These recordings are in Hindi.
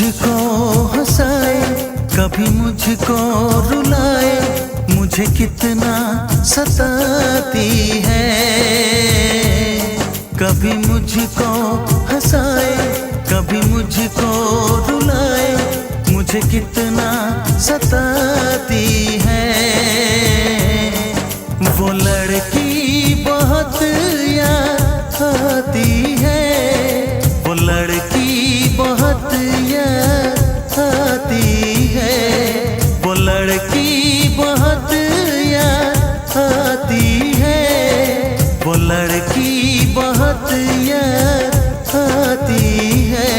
मुझको हंसाए, कभी मुझको रुलाए, मुझे कितना सताती है। कभी मुझको हंसाए, कभी मुझको रुलाए, मुझे कितना सताती है। वो लड़की बहुत याद आती है, वो लड़की बहुत याद आती है, वो लड़की बहुत याद आती है, वो लड़की बहुत याद आती है।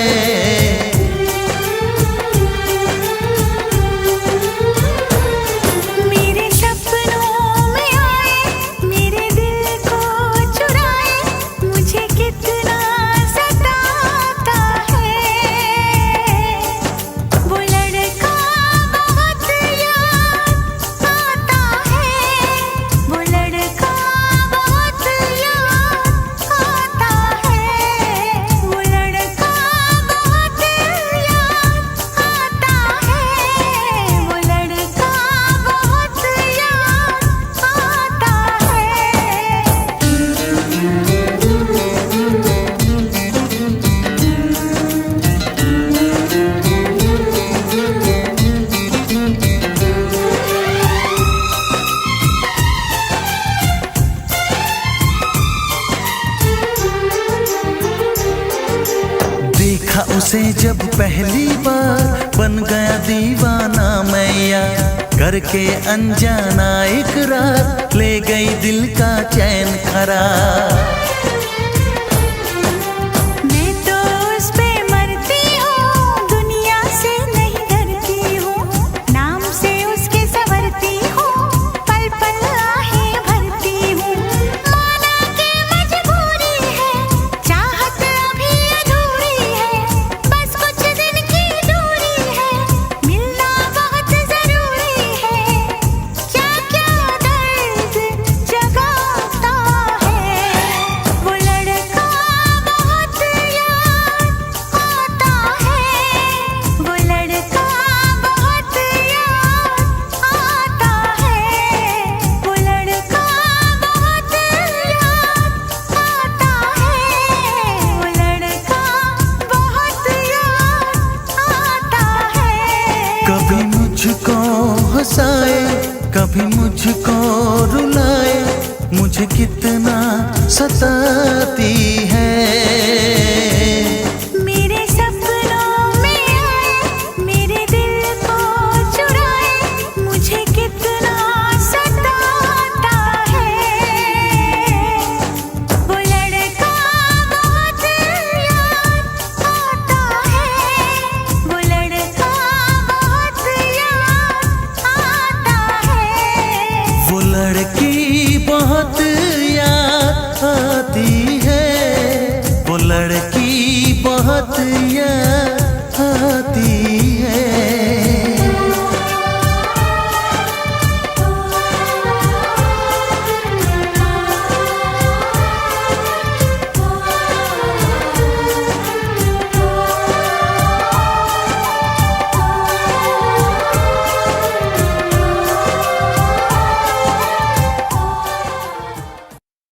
उसे जब पहली बार बन गया दीवाना मैया, करके अनजाना इकरार ले गई दिल का चैन करार। कभी मुझको हंसाए, कभी मुझको रुलाए, मुझे कितना सताती है।